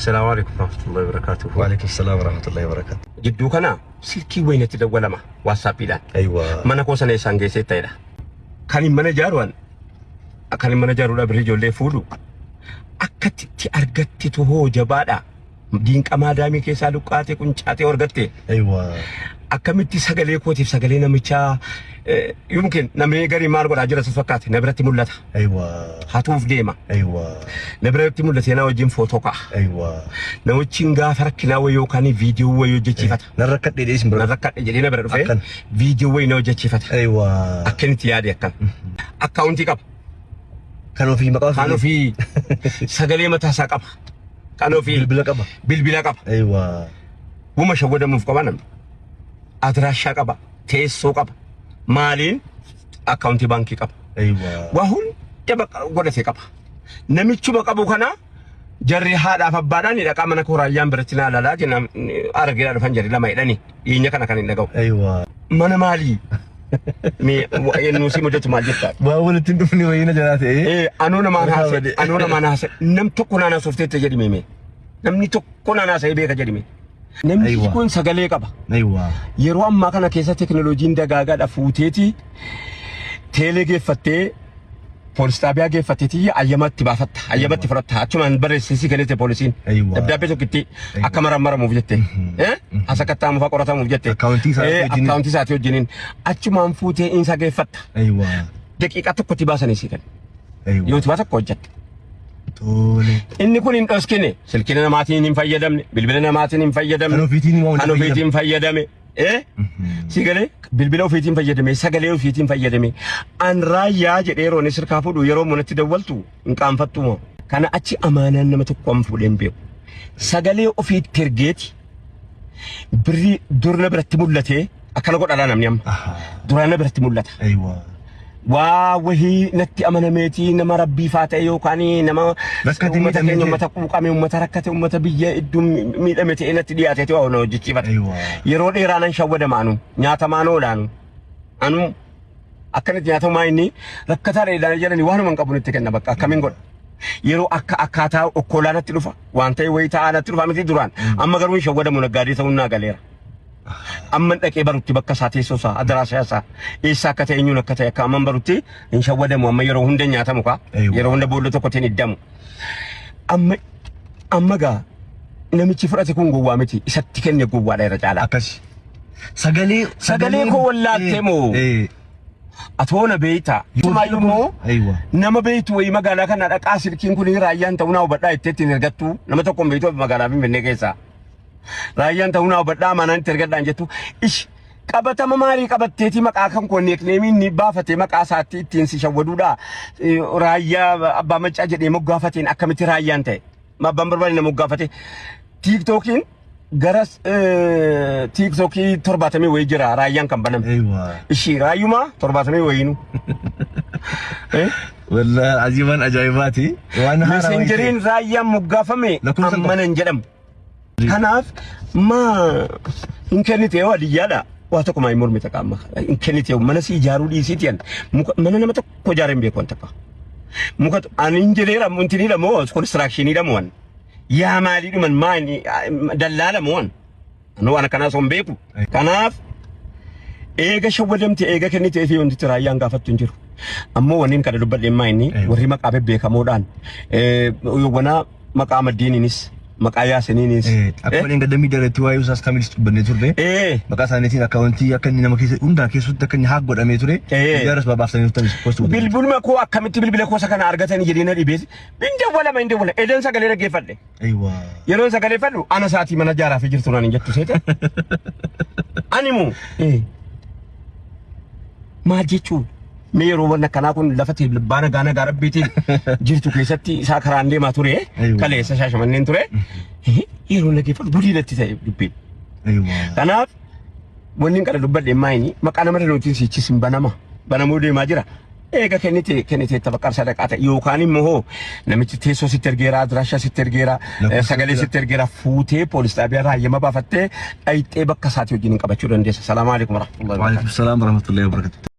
السلام عليكم ورحمة الله وبركاته. وعليكم السلام ورحمة الله وبركاته. جدو كنا سلكي وين تدور لما واتساب إلى. أيوة. mana kosa ne sange setayda. Kani mana jaruan. Akani mana jarula berijo le fulu. Akati argatti to ho jabada. Din kamadami ke salukate kunchate orgatte. أيوة. Akamitti sagale kotif sagale namicha يمكن نمي غري مارغو راجل سفكات نبرتي مولتا. أيوة. هاتوف ديما. أيوة. نبرتي مولتا أنا وجيم فوتوكا. أيوة. نوتشينغا فركنا ويو كاني فيديو ويو جتشيفات. نركض لي اسم برا. نركض جدينا برا فين؟ فيديو ويو جتشيفات. أيوة. أكنت يادي أكن. أكاونتي كاب. كانوا في مقاصد. كانوا في سجلي متى ساكاب. كانوا في بالبلا كاب. بالبلا كاب. أيوة. وما شغودا مفكوانا. أدراشا كاب. تيسو كاب. مالين أكاونتي بانكي كاب. أيوة. وهون تبقى غودا سي كاب. نميتشو بكابو كنا. جري هذا فباداني لك أمانة كورايان برتنا لا لكن أرجع الفنجر لما يدني ينجا كان ينجاو. أيوة. mana mali mi nusi mujatu majita باول تندفني وين جلاتي anona mana hase nam tokkuna na softete jadi meme namni tokkuna na sai be ka jadi me namni kun sagale qaba ايوه yero amma kana keessa teknolojiin dagaaga da fuuteeti tele geeffatte poolistabiya geeffatteeti ayyamatti baafatta ayyamatti furatta achumaan barreessisi kenete poolisiin dabdaabee tokkitti akka maramaramuuf jette asakattamu fa qoratamuuf jette akkaawuntii isaati wajjiniin achumaan fuutee insa geeffatta daqiiqa tokkotti baasanii si kenna yoo tiba tokko hojjette inni kun hin dhoskine silkina namaatiin hin fayyadamne bilbila namaatiin hin fayyadamne kan ofiitiin fayyadame sigale bilbila ofiitiin fayyadame sagalee ofiitiin fayyadame an raayyaa jedheeroo ni sirkaa fudhu yeroo munatti dawwaltu hin qaanfattu kana achi amaanaan nama tokkoon fuudheen beeku sagalee ofiitti ergeeti birri durna biratti mul'ate akkana godhadhaa namni amma durana biratti mul'ata waa wahii natti amanameeti nama rabbii faata'e yookaan nama ummata keenya ummata quuqame ummata rakkate ummata biyya iddoo miidhame ta'e natti dhiyaateeti waa hojjechiifata yeroo dheeraanan shawwadama nyaatamaan oolaanu anu akkanatti nyaatamaa inni rakkataa dheedhaan jedhani waanuma hin qabu nutti kenna bakka akkamiin godha yeroo akkaataa okkolaanatti dhufa waan ta'e wayii ta'aanatti dhufa miti duraan amma garuu hin shawwadamu naggaadee ta'uun naa galeera amman dhaqee barutti bakka isaa teessoo isaa adaraashaa isaa eessa akka ta'e eenyuun akka ta'e akka amman barutti hin shawwadamu amma yeroo hunda nyaatamu kaa yeroo hunda boolla tokkotiin hiddamu amma gaa namichi fudhate kun gowwaa miti isatti kenne gowwaadha irra caala akkasi sagalee koo wallaattee moo atoona beeyta yumaayumoo nama beeytu wayi magaalaa kana dhaqaa silkiin kun raayyaan ta'uu naa hubadhaa itteetti hin ergattu nama tokkoon beeytu magaalaa Finfinnee keessaa raayyaan ta'uu naa hubadhaa manaan itti ergadhaan jettu ish qabatama maarii qabatteeti maqaa kan konneekneemiin ni baafate maqaa isaatti ittiin si shawwaduudha raayyaa abbaa maccaa jedhee moggaafateen akkamitti raayyaan ta'e abbaan barbaade na moggaafate tiiktookiin gara tiiktookii 70 wayii jira raayyaan kan baname ishii raayyuma 70 wayiinu والله عجيبا أجايباتي وأنا messengerin raayyaan moggaafame ammanan jedhamu kanaaf ma inkennite yoo adiyyaadha waa tokko maa mormita qaama inkennite mana si ijaaruu dhiisiitiyan mana nama tokko ijaareen beeku wanta qaba muka ani injineera muntiniidha moo konistiraakshiniidha moo yaa maaliidhuman maani dallaala moo anu waan akkanaa son beeku kanaaf eega shawwadamte eega kennite fi wanti raayyaan gaafattu hin jiru ammoo waniin kana dubbadheen maa inni warri maqaa beekamoodhaan wana maqaa maddiiniinis maqaa yaasiniinis akkuma inni gadamii dareetti waa'ee usaas kamilis dubbannee turre maqaa isaaniitiin akkaawuntii akka inni nama keessa hundaa keessatti akka inni haak godhamee ture ijaaras babaaftanii turtanis poostii godhanii bilbiluma koo akkamitti bilbila koo kana argatanii jedhee na dhibeeti hin dawwala edan sagalee dhaggeeffadhe yeroo sagalee fadhu ana saatii mana jaaraa fi jirtu naan hin jettu seete animu maal jechuun mee yeroo wanna kanaa kun lafatti baana gaana gaarabbiitiin jirtu keessatti isaa karaan deemaa ture kaleessa shaashamanneen ture yeroo dhaggeeffadhu budiinatti ta'e dubbiin kanaaf wanni kana dubbadhe maayini maqaa nama dhaloottiin siichis hin banamuu deemaa jira eega kennite tabaqqar sadaqaa ta'e yookaan immoo namichi teessoo sitti ergeera adiraashaa sitti ergeera sagalee sitti ergeera fuutee poolis xaabiyaa raayyama baafattee dhayixee bakka isaatti wajjin qabachuu dandeessa. Salaamu alaikum warahmatullahi wabarakatuh. Wa alaikum salaam warahmatullahi wabarakatuh.